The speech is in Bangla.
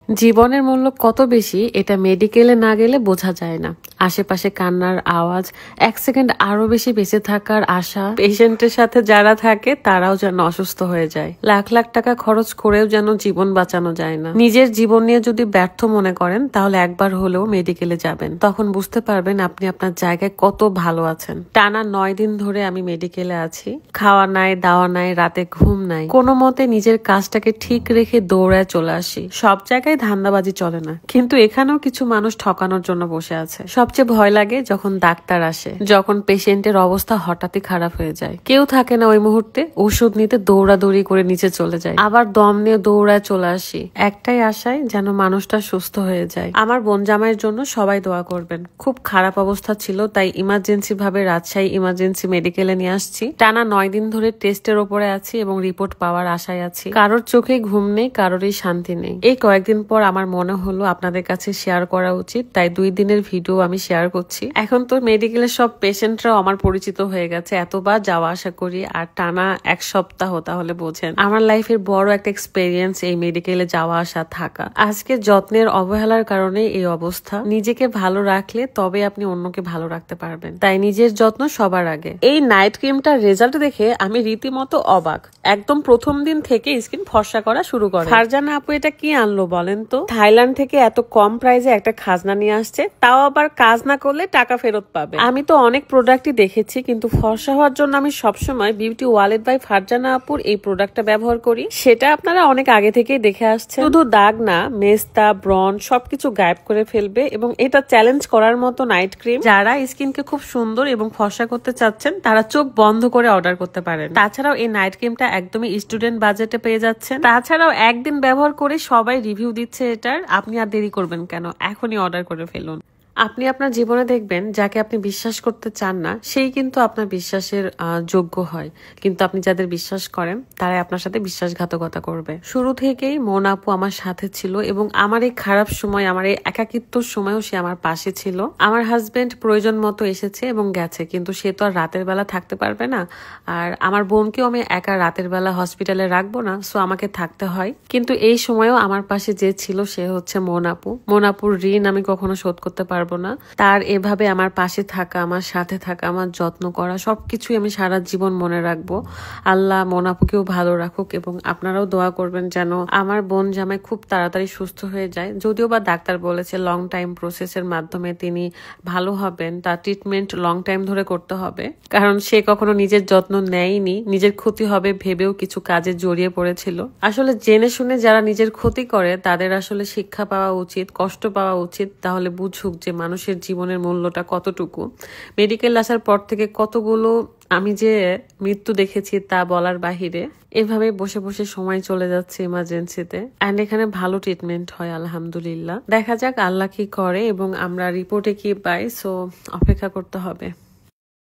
জীবনের মূল্য কত বেশি এটা মেডিকেলে না গেলে বোঝা যায় না। আশেপাশে কান্নার আওয়াজ, এক সেকেন্ড আরো বেশি বেঁচে থাকার আশা। পেশেন্টের সাথে যারা থাকে তারাও যেন অসুস্থ হয়ে যায়। লাখ লাখ টাকা খরচ করেও যেন জীবন বাঁচানো যায় না। নিজের জীবন নিয়ে যদি ব্যর্থ মনে করেন তাহলে একবার হলেও মেডিকেলে যাবেন, তখন বুঝতে পারবেন আপনি আপনার জায়গায় কত ভালো আছেন। টানা 9 দিন ধরে আমি মেডিকেলে আছি। খাওয়া নাই, দাওয়া নাই, রাতে ঘুম নাই, কোনো মতে নিজের কাজটাকে ঠিক রেখে দৌড়ায় চলে আসি। সব জায়গায় ধান্দাবাজি চলে না, কিন্তু এখানেও কিছু মানুষ ঠকানোর জন্য বসে আছে। সবচেয়ে ভয় লাগে যখন ডাক্তার আসে, যখন পেশেন্টের অবস্থা হঠাৎই খারাপ হয়ে যায়। কেউ থাকে না ওই মুহূর্তে, ওষুধ নিতে দৌড়াদৌড়ি করে নিচে চলে যায়, আবার দম নিয়ে দৌড়ায় চলে আসি, একটাই আশায় যেন মানুষটা সুস্থ হয়ে যায়। আমার বোন জামাইয়ের জন্য সবাই দোয়া করবেন। খুব খারাপ অবস্থা ছিল, তাই ইমার্জেন্সি ভাবে রাজশাহী ইমার্জেন্সি মেডিকেলে নিয়ে আসছি। টানা 9 দিন ধরে টেস্টের ওপরে আছি এবং রিপোর্ট পাওয়ার আশায় আছি। কারোর চোখে ঘুম নেই, কারোরই শান্তি নেই। এই কয়েকদিন পর আমার মনে হলো আপনাদের কাছে শেয়ার করা উচিত, তাই 2 দিনের ভিডিও আমি শেয়ার করছি। এখন তো মেডিকেলের সব পেশেন্টরাও আমার পরিচিত হয়ে গেছে, এতবার যাওয়া আসা করি, আর টানা 1 সপ্তাহ, তাহলে বোঝেন আমার লাইফের বড় একটা এক্সপেরিয়েন্স এই মেডিকেলে যাওয়া আসা থাকা। আজকে যত্নের অবহেলার কারণে এই অবস্থা। নিজেকে ভালো রাখলে তবে আপনি অন্যকে ভালো রাখতে পারবেন, তাই নিজের যত্ন সবার আগে। এই নাইট ক্রিমটার রেজাল্ট দেখে আমি রীতিমতো অবাক। একদম প্রথম দিন থেকে স্কিন ফর্সা করা শুরু করে। ফারজানা আপু এটা কি আনলো বলেন তো? থাইল্যান্ড থেকে এত কম প্রাইসে একটা খাজনা নিয়ে আসছে, তাও আবার কাজ না করলে টাকা ফেরত পাবে। আমি তো অনেক প্রোডাক্টই দেখেছি, কিন্তু ফর্সা হওয়ার জন্য আমি সবসময় বিউটি ওয়ালেট বাই ফারজানা আপুর এই প্রোডাক্টটা ব্যবহার করি। সেটা আপনারা অনেক আগে থেকেই দেখে আসছেন। শুধু দাগ না, মেস্তা, ব্রন সবকিছু গায়েব করে ফেলবে, এবং এটা চ্যালেঞ্জ করার মতো নাইট ক্রিম। যারা স্কিনকে খুব সুন্দর এবং ফর্সা করতে চাচ্ছেন তারা চোখ বন্ধ করে অর্ডার করতে পারেন। তাছাড়াও এই নাইট ক্রিমটা একদমই স্টুডেন্ট বাজেটে পেয়ে যাচ্ছেন। তাছাড়াও একদিন ব্যবহার করে সবাই রিভিউ দিচ্ছে এটার। আপনি আর দেরি করবেন কেন? এখনই অর্ডার করে ফেলুন। আপনি আপনার জীবনে দেখবেন যাকে আপনি বিশ্বাস করতে চান না সেই কিন্তু আপনার বিশ্বাসের যোগ্য হয়, কিন্তু আপনি যাদের বিশ্বাস করেন তারাই আপনার সাথে বিশ্বাসঘাতকতা করবে। শুরু থেকেই মন আপু আমার সাথে ছিল, এবং আমার এই খারাপ সময়, আমার এই একাকিত্বর সময়ও সে আমার পাশে ছিল। আমার হাজবেন্ড প্রয়োজন মতো এসেছে এবং গেছে, কিন্তু সে তো আর রাতের বেলা থাকতে পারবে না, আর আমার বোনকেও আমি একা রাতের বেলা হসপিটালে রাখবো না, সো আমাকে থাকতে হয়। কিন্তু এই সময়েও আমার পাশে যে ছিল সে হচ্ছে মন আপু। মন আপুর ঋণ আমি কখনো শোধ করতে পারবো না। তার এভাবে আমার পাশে থাকা, আমার সাথে থাকা, আমার যত্ন করা সবকিছুই আমি সারা জীবন মনে রাখবো। আল্লাহ মন আপুকেও ভালো রাখুক, এবং আপনারাও দোয়া করবেন যেন আমার বোন জামাই খুব তাড়াতাড়ি সুস্থ হয়ে যায়। যদিও বা ডাক্তার বলেছে লং টাইম প্রসেসের মাধ্যমে তিনি ভালো হবেন, তার ট্রিটমেন্ট লং টাইম ধরে করতে হবে, কারণ সে কখনো নিজের যত্ন নেয়নি। নিজের ক্ষতি হবে ভেবেও কিছু কাজে জড়িয়ে পড়েছিল। আসলে জেনে শুনে যারা নিজের ক্ষতি করে তাদের আসলে শিক্ষা পাওয়া উচিত, কষ্ট পাওয়া উচিত, তাহলে বুঝুক যে মানুষের জীবনের মূল্যটা কতটুকু। মেডিকেল আসার পর থেকে কতগুলো আমি যে মৃত্যু দেখেছি তা বলার বাহিরে। এভাবে বসে বসে সময় চলে যাচ্ছে ইমার্জেন্সিতে, এন্ড এখানে ভালো ট্রিটমেন্ট হয় আলহামদুলিল্লাহ। দেখা যাক আল্লাহ কি করে এবং আমরা রিপোর্টে কি পাই, সো অপেক্ষা করতে হবে।